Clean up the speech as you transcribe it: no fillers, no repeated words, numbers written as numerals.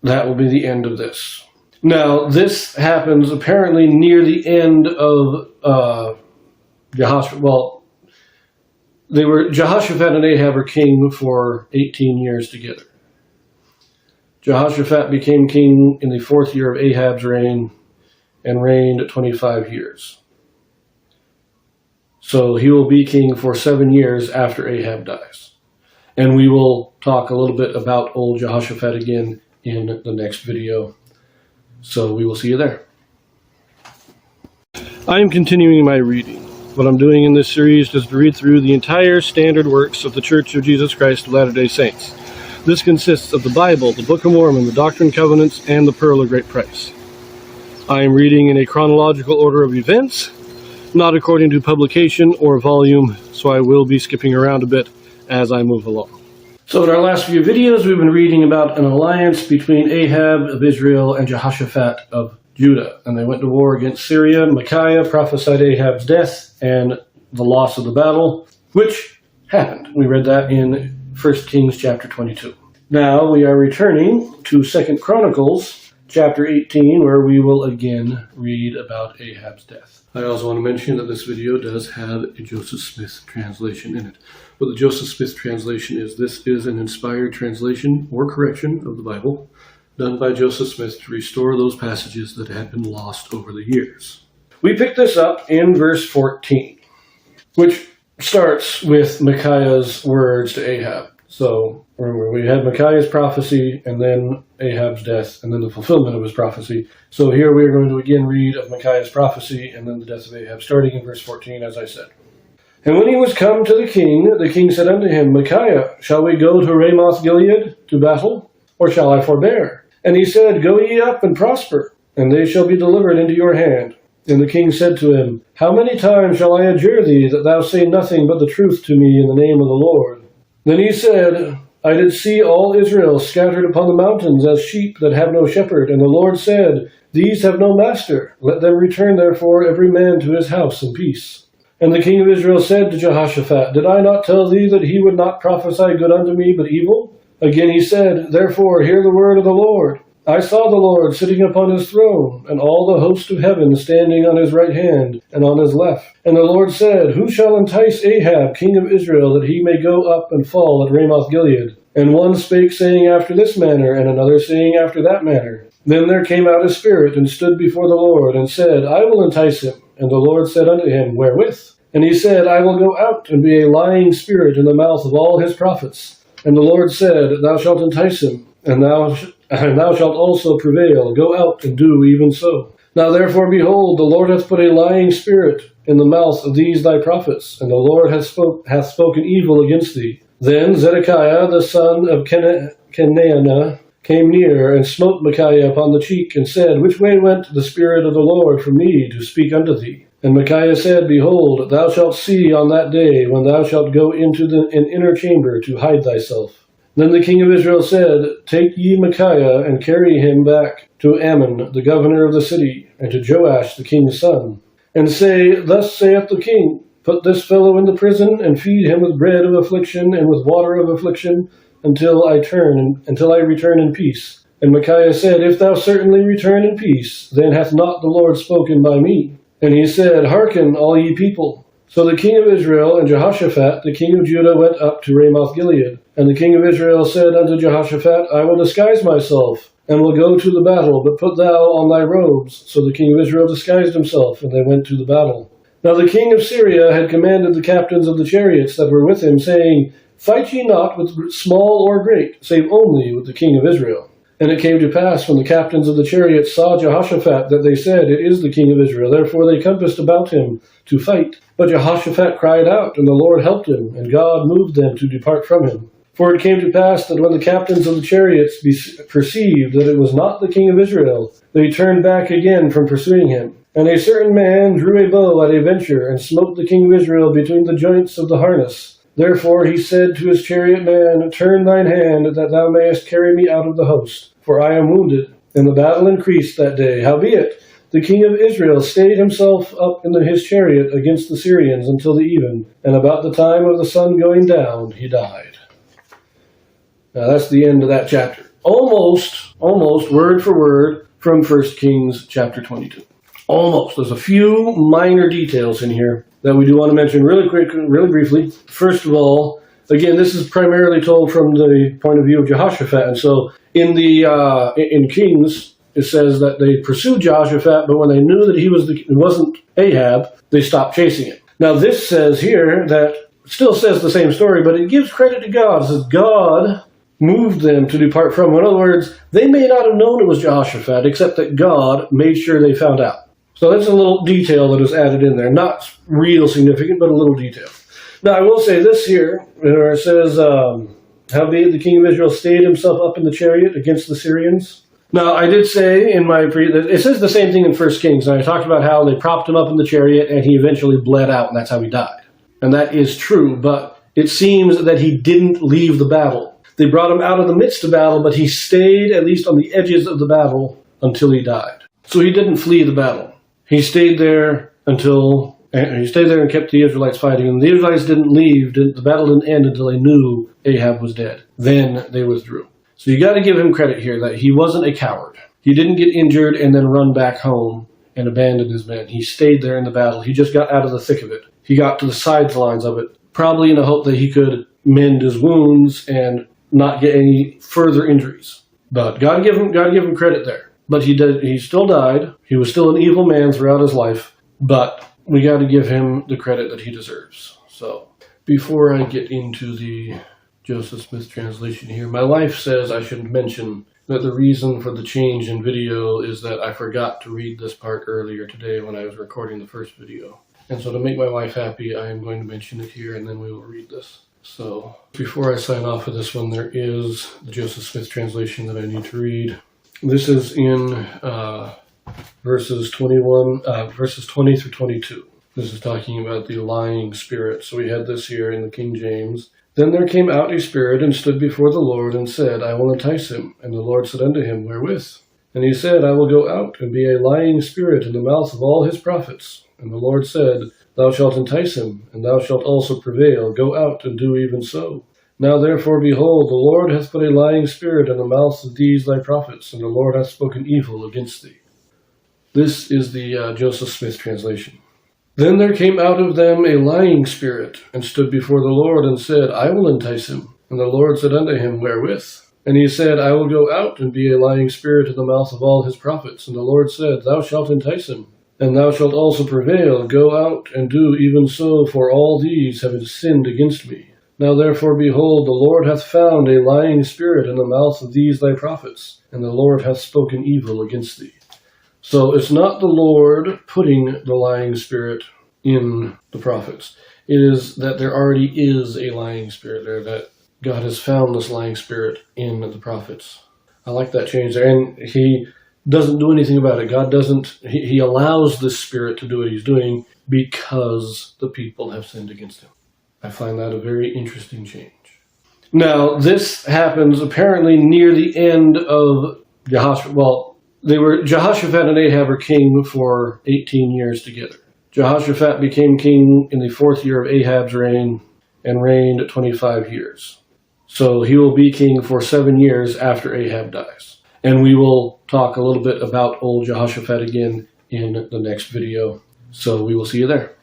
that will be the end of this. Now, this happens apparently near the end of Jehoshaphat. Well, Jehoshaphat and Ahab were king for 18 years together. Jehoshaphat became king in the 4th year of Ahab's reign and reigned 25 years. So he will be king for 7 years after Ahab dies. And we will talk a little bit about old Jehoshaphat again in the next video. So we will see you there. I am continuing my reading. What I'm doing in this series is to read through the entire standard works of the Church of Jesus Christ of Latter-day Saints. This consists of the Bible, the Book of Mormon, the Doctrine and Covenants, and the Pearl of Great Price. I am reading in a chronological order of events, not according to publication or volume, so I will be skipping around a bit as I move along. So in our last few videos, we've been reading about an alliance between Ahab of Israel and Jehoshaphat of Judah. And they went to war against Syria. Micaiah prophesied Ahab's death and the loss of the battle, which happened. We read that in 1 Kings chapter 22. Now we are returning to 2 Chronicles chapter 18, where we will again read about Ahab's death. I also want to mention that this video does have a Joseph Smith translation in it. What the Joseph Smith translation is, this is an inspired translation or correction of the Bible done by Joseph Smith to restore those passages that had been lost over the years. We pick this up in verse 14, which starts with Micaiah's words to Ahab. So remember, we had Micaiah's prophecy and then Ahab's death and then the fulfillment of his prophecy. So here we are going to again read of Micaiah's prophecy and then the death of Ahab, starting in verse 14, as I said. And when he was come to the king said unto him, Micaiah, shall we go to Ramoth Gilead to battle, or shall I forbear? And he said, Go ye up and prosper, and they shall be delivered into your hand. And the king said to him, How many times shall I adjure thee that thou say nothing but the truth to me in the name of the Lord? Then he said, I did see all Israel scattered upon the mountains as sheep that have no shepherd. And the Lord said, These have no master. Let them return therefore every man to his house in peace. And the king of Israel said to Jehoshaphat, Did I not tell thee that he would not prophesy good unto me, but evil? Again he said, Therefore hear the word of the Lord. I saw the Lord sitting upon his throne, and all the host of heaven standing on his right hand and on his left. And the Lord said, Who shall entice Ahab, king of Israel, that he may go up and fall at Ramoth Gilead? And one spake, saying after this manner, and another saying after that manner. Then there came out a spirit, and stood before the Lord, and said, I will entice him. And the Lord said unto him, Wherewith? And he said, I will go out and be a lying spirit in the mouth of all his prophets. And the Lord said, Thou shalt entice him, and thou shalt also prevail. Go out and do even so. Now therefore, behold, the Lord hath put a lying spirit in the mouth of these thy prophets, and the Lord hath spoken evil against thee. Then Zedekiah the son of Kenaanah came near, and smote Micaiah upon the cheek, and said, Which way went the Spirit of the Lord from me to speak unto thee? And Micaiah said, Behold, thou shalt see on that day, when thou shalt go into an inner chamber to hide thyself. Then the king of Israel said, Take ye Micaiah, and carry him back to Ammon, the governor of the city, and to Joash the king's son, and say, Thus saith the king, Put this fellow in the prison, and feed him with bread of affliction and with water of affliction, until I return in peace. And Micaiah said, If thou certainly return in peace, then hath not the Lord spoken by me. And he said, Hearken, all ye people. So the king of Israel and Jehoshaphat, the king of Judah, went up to Ramoth Gilead. And the king of Israel said unto Jehoshaphat, I will disguise myself, and will go to the battle, but put thou on thy robes. So the king of Israel disguised himself, and they went to the battle. Now the king of Syria had commanded the captains of the chariots that were with him, saying, Fight ye not with small or great, save only with the king of Israel. And it came to pass, when the captains of the chariots saw Jehoshaphat, that they said, It is the king of Israel. Therefore they compassed about him to fight. But Jehoshaphat cried out, and the Lord helped him, and God moved them to depart from him. For it came to pass that when the captains of the chariots perceived that it was not the king of Israel, they turned back again from pursuing him. And a certain man drew a bow at a venture, and smote the king of Israel between the joints of the harness. Therefore he said to his chariot man, Turn thine hand, that thou mayest carry me out of the host, for I am wounded. And the battle increased that day. Howbeit, the king of Israel stayed himself up in his chariot against the Syrians until the even, and about the time of the sun going down, he died. Now that's the end of that chapter. almost word for word from 1 Kings chapter 22. Almost. There's a few minor details in here that we do want to mention really quick, really briefly. First of all, again, this is primarily told from the point of view of Jehoshaphat. And so in Kings, it says that they pursued Jehoshaphat, but when they knew that it wasn't Ahab, they stopped chasing him. Now this says here that it still says the same story, but it gives credit to God. It says God moved them to depart from him. In other words, they may not have known it was Jehoshaphat, except that God made sure they found out. So that's a little detail that is added in there. Not real significant, but a little detail. Now, I will say this here, where it says, howbeit the king of Israel stayed himself up in the chariot against the Syrians. Now, I did say in my it says the same thing in 1 Kings. And I talked about how they propped him up in the chariot and he eventually bled out, and that's how he died. And that is true, but it seems that he didn't leave the battle. They brought him out of the midst of battle, but he stayed at least on the edges of the battle until he died. So he didn't flee the battle. He stayed there and kept the Israelites fighting. And the Israelites didn't leave. The battle didn't end until they knew Ahab was dead. Then they withdrew. So you got to give him credit here that he wasn't a coward. He didn't get injured and then run back home and abandon his men. He stayed there in the battle. He just got out of the thick of it. He got to the sidelines of it, probably in the hope that he could mend his wounds and not get any further injuries. But God give him credit there. But he still died. He was still an evil man throughout his life. But we got to give him the credit that he deserves. So before I get into the Joseph Smith translation here, my wife says I should mention that the reason for the change in video is that I forgot to read this part earlier today when I was recording the first video. And so to make my wife happy, I am going to mention it here and then we will read this. So before I sign off for this one, there is the Joseph Smith translation that I need to read. This is in verses 20 through 22. This is talking about the lying spirit. So we had this here in the King James. Then there came out a spirit and stood before the Lord and said, I will entice him. And the Lord said unto him, Wherewith? And he said, I will go out and be a lying spirit in the mouth of all his prophets. And the Lord said, Thou shalt entice him, and thou shalt also prevail. Go out and do even so. Now therefore, behold, the Lord hath put a lying spirit in the mouths of these thy prophets, and the Lord hath spoken evil against thee. This is the Joseph Smith translation. Then there came out of them a lying spirit, and stood before the Lord, and said, I will entice him. And the Lord said unto him, Wherewith? And he said, I will go out and be a lying spirit in the mouth of all his prophets. And the Lord said, Thou shalt entice him, and thou shalt also prevail. Go out and do even so, for all these have sinned against me. Now therefore, behold, the Lord hath found a lying spirit in the mouth of these thy prophets, and the Lord hath spoken evil against thee. So it's not the Lord putting the lying spirit in the prophets. It is that there already is a lying spirit there, that God has found this lying spirit in the prophets. I like that change there. And he doesn't do anything about it. God doesn't, he allows this spirit to do what he's doing because the people have sinned against him. I find that a very interesting change. Now, this happens apparently near the end of Jehoshaphat. Well, Jehoshaphat and Ahab were king for 18 years together. Jehoshaphat became king in the 4th year of Ahab's reign and reigned 25 years. So he will be king for 7 years after Ahab dies. And we will talk a little bit about old Jehoshaphat again in the next video. So we will see you there.